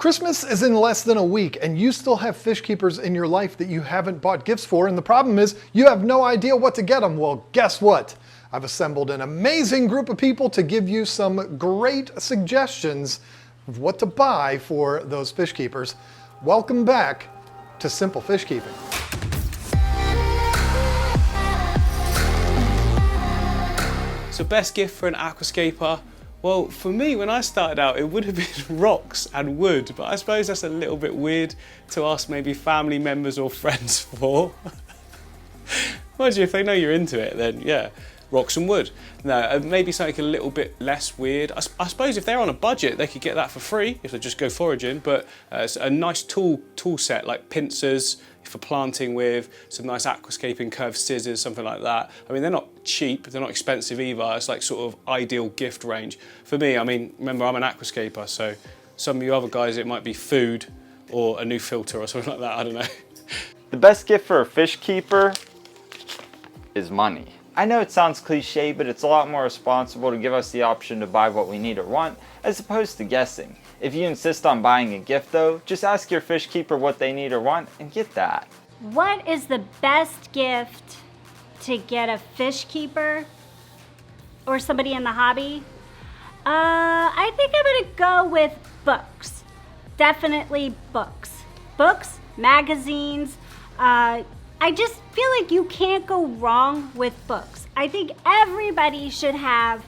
Christmas is in less than a week and you still have fish keepers in your life that you haven't bought gifts for, and the problem is you have no idea what to get them. Well, guess what? I've assembled an amazing group of people to give you some great suggestions of what to buy for those fish keepers. Welcome back to Simple Fish Keeping. So best gift for an aquascaper? Well, for me, when I started out, it would have been rocks and wood, but I suppose that's a little bit weird to ask maybe family members or friends for. Mind you, if they know you're into it, then yeah, rocks and wood. No, maybe something a little bit less weird. I suppose if they're on a budget, they could get that for free if they just go foraging, but it's a nice tool set like pincers for planting with, some nice aquascaping curved scissors, something like that. I mean, they're not cheap, they're not expensive either. It's like sort of ideal gift range. For me, I mean, remember I'm an aquascaper, so some of you other guys, it might be food or a new filter or something like that, I don't know. The best gift for a fish keeper is money. I know it sounds cliche, but it's a lot more responsible to give us the option to buy what we need or want, as opposed to guessing. If you insist on buying a gift though, just ask your fish keeper what they need or want and get that. What is the best gift to get a fish keeper or somebody in the hobby? I think I'm gonna go with books. Definitely books. Books, magazines. I just feel like you can't go wrong with books. I think everybody should have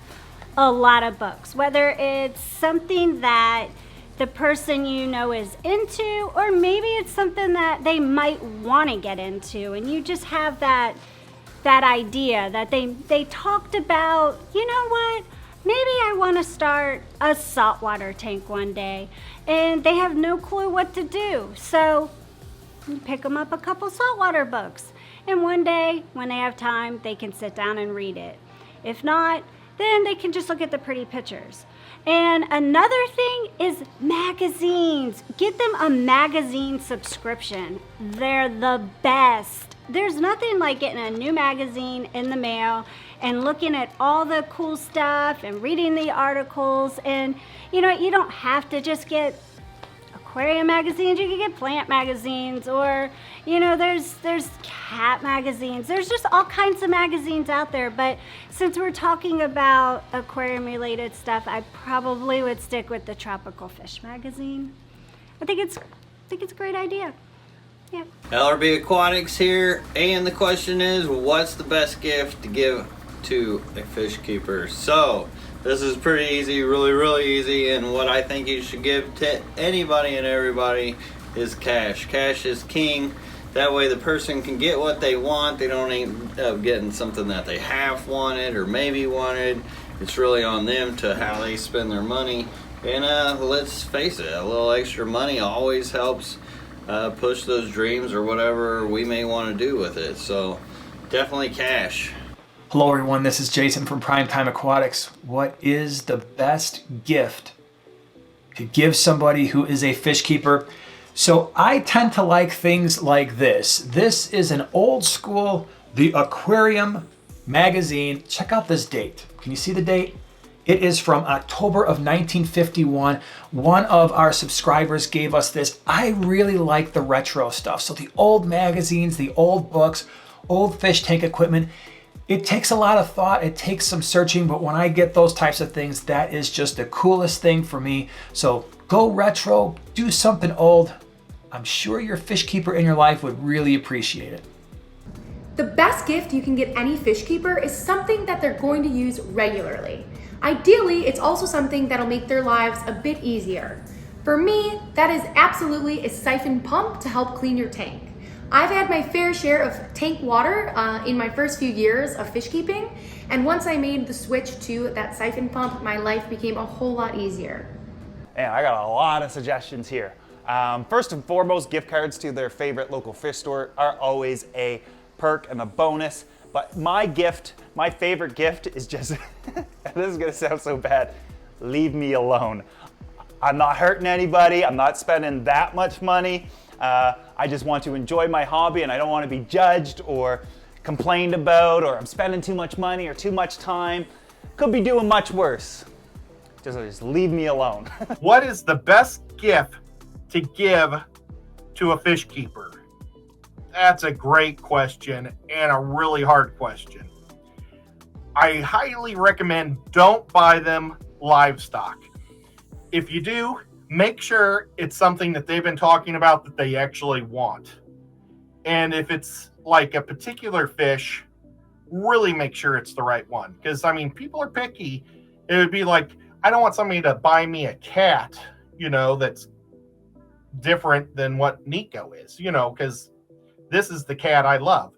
a lot of books, whether it's something that the person you know is into, or maybe it's something that they might want to get into, and you just have that idea that they talked about, you know what, maybe I want to start a saltwater tank one day, and they have no clue what to do. So you pick them up a couple saltwater books, and one day when they have time, they can sit down and read it. If not, then they can just look at the pretty pictures. And another thing is magazines. Get them a magazine subscription. They're the best. There's nothing like getting a new magazine in the mail and looking at all the cool stuff and reading the articles. And you know, you don't have to just get aquarium magazines, you can get plant magazines, or you know, there's cat magazines. There's just all kinds of magazines out there, but since we're talking about aquarium related stuff, I probably would stick with the Tropical Fish magazine. I think it's a great idea. Yeah. LRB Aquatics here, and the question is, what's the best gift to give to a fish keeper? So this is pretty easy, really easy, and what I think you should give to anybody and everybody is cash. Cash is king. That way the person can get what they want. They don't end up getting something that they half wanted or maybe wanted. It's really on them to how they spend their money. And let's face it, a little extra money always helps push those dreams or whatever we may want to do with it. So definitely cash. Hello everyone, this is Jason from Primetime Aquatics. What is the best gift to give somebody who is a fish keeper? So I tend to like things like this. This is an old school, the Aquarium magazine. Check out this date. Can you see the date? It is from October of 1951. One of our subscribers gave us this. I really like the retro stuff. So the old magazines, the old books, old fish tank equipment. It takes a lot of thought, it takes some searching, but when I get those types of things, that is just the coolest thing for me. So go retro, do something old. I'm sure your fish keeper in your life would really appreciate it. The best gift you can get any fish keeper is something that they're going to use regularly. Ideally, it's also something that'll make their lives a bit easier. For me, that is absolutely a siphon pump to help clean your tank. I've had my fair share of tank water in my first few years of fish keeping, and once I made the switch to that siphon pump, my life became a whole lot easier. And I got a lot of suggestions here. First and foremost, gift cards to their favorite local fish store are always a perk and a bonus, but my favorite gift is just, this is gonna sound so bad, leave me alone. I'm not hurting anybody, I'm not spending that much money. I just want to enjoy my hobby and I don't want to be judged or complained about, or I'm spending too much money or too much time. Could be doing much worse. Just leave me alone. What is the best gift to give to a fish keeper? That's a great question and a really hard question. I highly recommend don't buy them livestock. If you do, make sure it's something that they've been talking about that they actually want. And if it's like a particular fish, really make sure it's the right one. Because, I mean, people are picky. It would be like, I don't want somebody to buy me a cat, that's different than what Nico is, because this is the cat I love.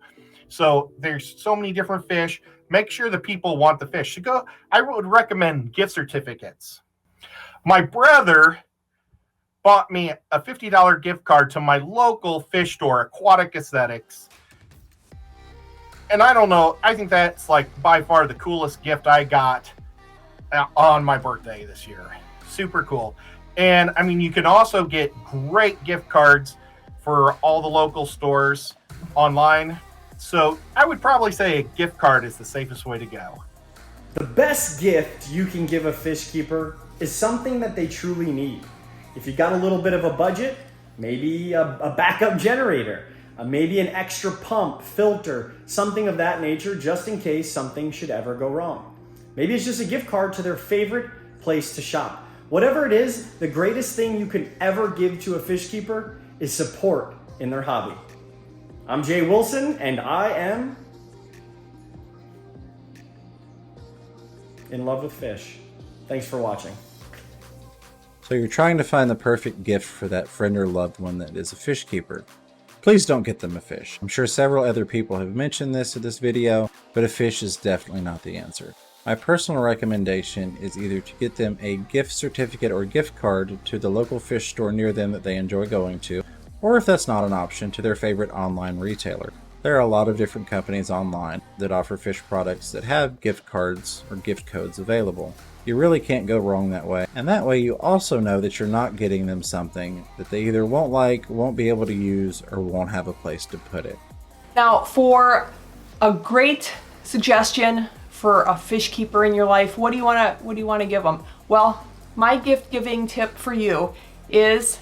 So there's so many different fish. Make sure the people want the fish. I would recommend gift certificates. My brother bought me a $50 gift card to my local fish store, Aquatic Aesthetics. And I don't know, I think that's like by far the coolest gift I got on my birthday this year. Super cool. And I mean, you can also get great gift cards for all the local stores online. So I would probably say a gift card is the safest way to go. The best gift you can give a fish keeper is something that they truly need. If you got a little bit of a budget, maybe a backup generator, maybe an extra pump, filter, something of that nature, just in case something should ever go wrong. Maybe it's just a gift card to their favorite place to shop. Whatever it is, the greatest thing you can ever give to a fish keeper is support in their hobby. I'm Jay Wilson, and I am in love with fish. Thanks for watching. So you're trying to find the perfect gift for that friend or loved one that is a fish keeper. Please don't get them a fish. I'm sure several other people have mentioned this in this video, but a fish is definitely not the answer. My personal recommendation is either to get them a gift certificate or gift card to the local fish store near them that they enjoy going to, or if that's not an option, to their favorite online retailer. There are a lot of different companies online that offer fish products that have gift cards or gift codes available. You really can't go wrong that way, and that way you also know that you're not getting them something that they either won't like, won't be able to use, or won't have a place to put it. Now, for a great suggestion for a fish keeper in your life, what do you want to give them? Well, my gift giving tip for you is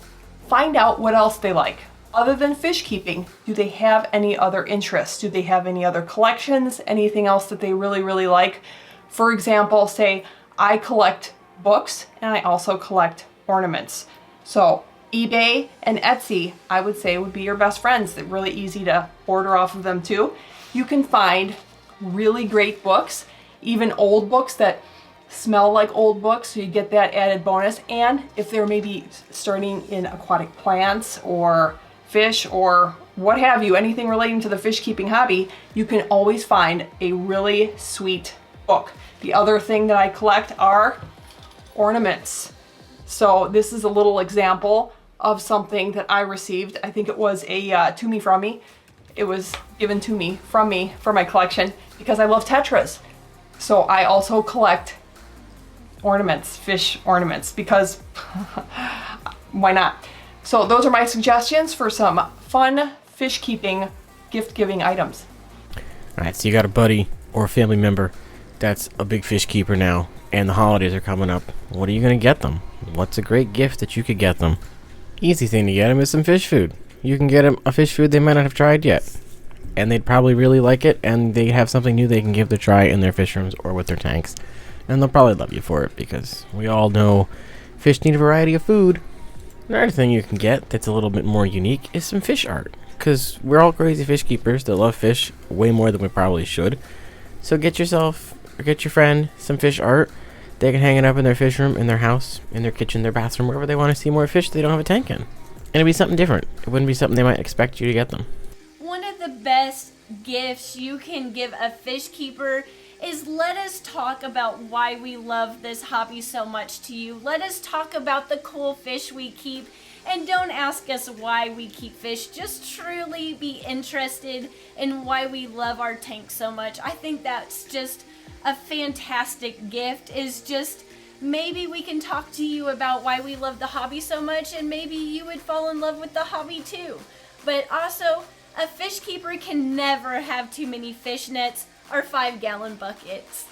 find out what else they like. Other than fish keeping, do they have any other interests? Do they have any other collections? Anything else that they really, really like? For example, say I collect books and I also collect ornaments. So eBay and Etsy, I would say, would be your best friends. They're really easy to order off of them too. You can find really great books, even old books that smell like old books, so you get that added bonus. And if they're maybe starting in aquatic plants or fish or what have you, anything relating to the fish keeping hobby, you can always find a really sweet book. The other thing that I collect are ornaments. So this is a little example of something that I received. I think it was a to me from me. It was given to me from me for my collection because I love tetras. So I also collect ornaments, fish ornaments, because why not? So those are my suggestions for some fun fish keeping, gift giving items. All right, so you got a buddy or a family member that's a big fish keeper now, and the holidays are coming up. What are you going to get them? What's a great gift that you could get them? Easy thing to get them is some fish food. You can get them a fish food they might not have tried yet, and they'd probably really like it, and they have something new they can give it a try in their fish rooms or with their tanks, and they'll probably love you for it because we all know fish need a variety of food. Another thing you can get that's a little bit more unique is some fish art, because we're all crazy fish keepers that love fish way more than we probably should. So get yourself or get your friend some fish art. They can hang it up in their fish room, in their house, in their kitchen, their bathroom, wherever they want to see more fish they don't have a tank in. And it'd be something different. It wouldn't be something they might expect you to get them. One of the best gifts you can give a fish keeper is let us talk about why we love this hobby so much to you. Let us talk about the cool fish we keep, and don't ask us why we keep fish. Just truly be interested in why we love our tank so much. I think that's just a fantastic gift, is just maybe we can talk to you about why we love the hobby so much, and maybe you would fall in love with the hobby too. But also, a fish keeper can never have too many fish nets or 5-gallon buckets.